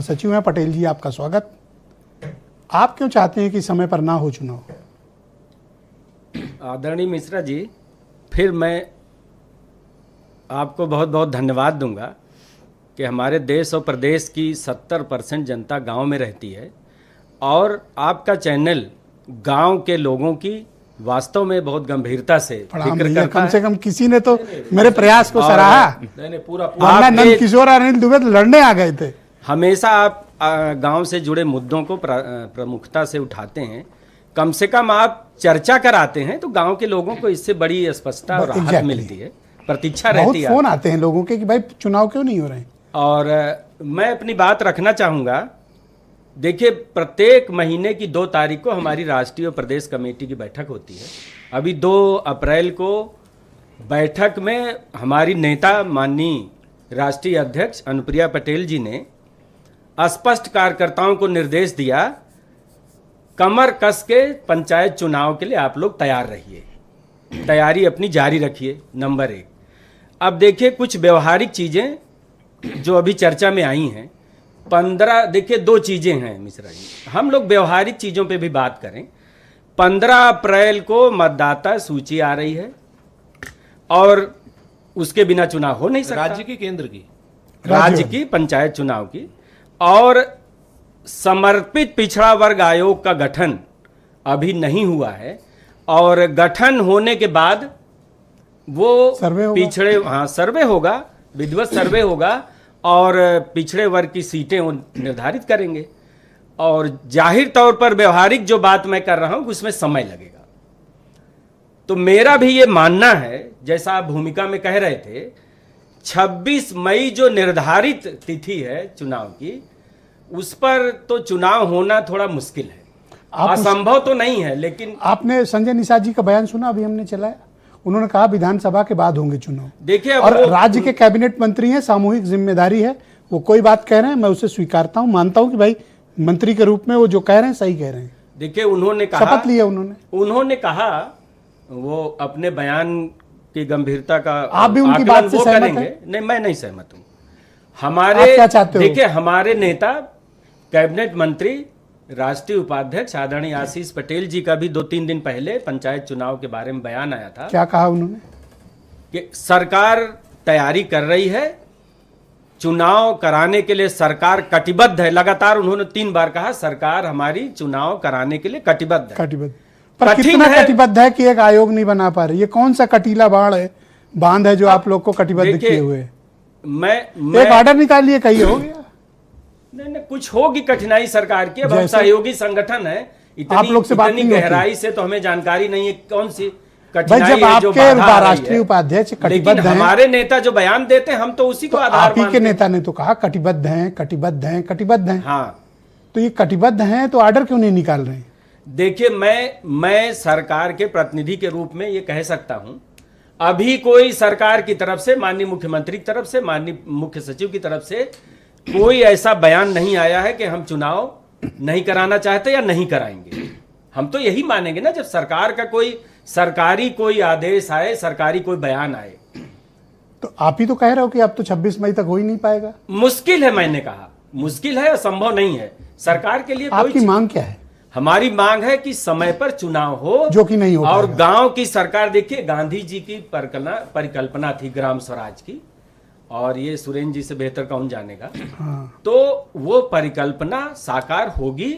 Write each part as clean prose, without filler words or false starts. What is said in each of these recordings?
सचिव हैं पटेल जी, आपका स्वागत। आप क्यों चाहते हैं कि समय पर ना हो चुनाव? आदरणीय मिश्रा जी, फिर मैं आपको बहुत बहुत धन्यवाद दूंगा कि हमारे देश और प्रदेश की 70% जनता गांव में रहती है और आपका चैनल गांव के लोगों की वास्तव में बहुत गंभीरता से फिक्र करता कम है। से कम किसी ने तो मेरे प्रयास को सराहा। नहीं, पूरा वरना नंदकिशोर और अनिल दुबे तो लड़ने आ गए थे। हमेशा आप गांव से जुड़े मुद्दों को प्रमुखता से उठाते हैं। कम से कम आप चर्चा कराते हैं तो गांव के लोगों को इससे बड़ी स्पष्टता और राहत मिलती है, प्रतीक्षा रहती है। बहुत फोन आते हैं लोगों के कि भाई चुनाव क्यों नहीं हो रहे हैं। और मैं अपनी बात रखना चाहूँगा। देखिए, प्रत्येक महीने की 2 तारीख को हमारी राष्ट्रीय और प्रदेश कमेटी की बैठक होती है। अभी 2 अप्रैल को बैठक में हमारी नेता माननीय राष्ट्रीय अध्यक्ष अनुप्रिया पटेल जी ने स्पष्ट कार्यकर्ताओं को निर्देश दिया, कमर कस के पंचायत चुनाव के लिए आप लोग तैयार रहिए, तैयारी अपनी जारी रखिए। नंबर 1। अब देखिए, कुछ व्यवहारिक चीज़ें जो अभी चर्चा में आई हैं। 15 देखिए 2 चीज़ें हैं मिश्रा जी, हम लोग व्यवहारिक चीज़ों पे भी बात करें। 15 अप्रैल को मतदाता सूची आ रही है और उसके बिना चुनाव हो नहीं सकता। राज्य की केंद्र की राज्य की पंचायत चुनाव की। और समर्पित पिछड़ा वर्ग आयोग का गठन अभी नहीं हुआ है और गठन होने के बाद वो पिछड़े सर्वे होगा, विधिवत सर्वे होगा और पिछड़े वर्ग की सीटें वो निर्धारित करेंगे। और जाहिर तौर पर व्यवहारिक जो बात मैं कर रहा हूं उसमें समय लगेगा। तो मेरा भी ये मानना है, जैसा आप भूमिका में कह रहे थे, 26 मई जो निर्धारित तिथि है चुनाव की, उस पर तो चुनाव होना थोड़ा मुश्किल है। असंभव तो नहीं है, लेकिन आपने संजय निषाद जी का बयान सुना? अभी हमने चलाया। उन्होंने कहा विधानसभा के बाद होंगे चुनाव। देखिए, और राज्य के कैबिनेट मंत्री हैं, सामूहिक जिम्मेदारी है। वो कोई बात कह रहे हैं, मैं उसे स्वीकारता हूं, मानता हूं कि भाई मंत्री के रूप में वो जो कह रहे हैं सही कह रहे हैं। देखिए, उन्होंने कहा, शपथ लिया उन्होंने कहा, वो अपने बयान की गंभीरता का आप भी उनकी बात से सहमत हैं? नहीं, मैं नहीं सहमत हूं। हमारे क्या चाहते हो? देखिए, हमारे नेता कैबिनेट मंत्री राष्ट्रीय उपाध्यक्ष आदरणीय आशीष पटेल जी का भी 2-3 दिन पहले पंचायत चुनाव के बारे में बयान आया था। क्या कहा उन्होंने? कि सरकार तैयारी कर रही है, चुनाव कराने के लिए सरकार कटिबद्ध है। लगातार उन्होंने 3 बार कहा, सरकार हमारी चुनाव कराने के लिए कटिबद्ध है। कटिबद्ध पर कितना कटिबद्ध है कि एक आयोग नहीं बना पा रहे? ये कौन सा कटीला बांध है जो आप लोग को कटिबद्ध किए हुए? मैं एक ऑर्डर निकालिए, कहिए हो गया। नहीं, कुछ होगी कठिनाई सरकार की। अब हम सहयोगी संगठन है, आप लोग से बात इतनी गहराई से तो हमें जानकारी नहीं है कौन सी भाई। जब आपके राष्ट्रीय उपाध्यक्ष कटिबद्ध हैं, हमारे नेता जो बयान देते हैं हम तो उसी को आधार आप ही के नेता ने तो कहा कटिबद्ध हैं, कटिबद्ध हैं, कटिबद्ध हैं। हाँ, तो ये कटिबद्ध हैं तो ऑर्डर क्यों नहीं निकाल रहे हैं? देखिए, मैं सरकार के प्रतिनिधि के रूप में ये कह सकता हूं, अभी कोई सरकार की तरफ से, माननीय मुख्यमंत्री की तरफ से, माननीय मुख्य सचिव की तरफ से कोई ऐसा बयान नहीं आया है कि हम चुनाव नहीं कराना चाहते या नहीं कराएंगे। हम तो यही मानेंगे ना जब सरकार का कोई सरकारी कोई आदेश आए, सरकारी कोई बयान आए। तो आप ही तो कह रहे हो कि अब तो 26 मई तक हो ही नहीं पाएगा। मुश्किल है, मैंने कहा मुश्किल है, असंभव नहीं है सरकार के लिए। आपकी मांग क्या है? हमारी मांग है कि समय पर चुनाव हो, जो कि नहीं हो और गांव की सरकार। देखिए, गांधी जी की परिकल्पना थी ग्राम स्वराज की, और ये सुरेंद्र जी से बेहतर कौन जानेगा। हाँ। तो वो परिकल्पना साकार होगी,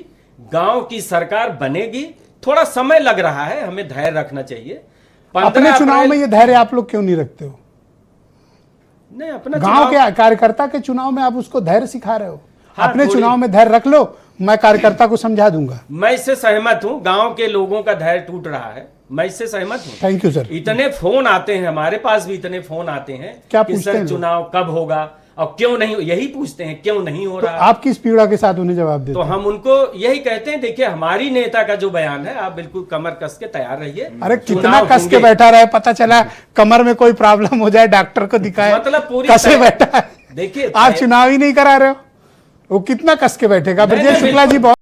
गांव की सरकार बनेगी। थोड़ा समय लग रहा है, हमें धैर्य रखना चाहिए। अपने चुनाव में ये धैर्य आप लोग क्यों नहीं रखते हो? नहीं, अपना गांव के कार्यकर्ता के चुनाव में आप उसको धैर्य सिखा रहे हो। हाँ, अपने चुनाव में धैर्य रख लो, मैं कार्यकर्ता को समझा दूंगा। मैं इससे सहमत हूं, गांव के लोगों का धैर्य टूट रहा है, मैं इससे सहमत हूं। Thank you sir. इतने फोन आते हैं, हमारे पास भी इतने फोन आते हैं क्या कि पूछते सर हैं? चुनाव कब होगा और क्यों नहीं, यही पूछते हैं क्यों नहीं हो रहा। आप किस पीड़ा के साथ उन्हें जवाब देते तो हम उनको यही कहते हैं, देखिए हमारी नेता का जो बयान है, आप बिल्कुल कमर कस के तैयार रहिए। अरे कितना कस के बैठा रहे, पता चला कमर में कोई प्रॉब्लम हो जाए, डॉक्टर को दिखाए, मतलब पूरी कसे बैठा है। देखिए, आप चुनाव ही नहीं करा रहे हो, वो कितना कस के बैठेगा। ब्रजेश शुक्ला जी बहुत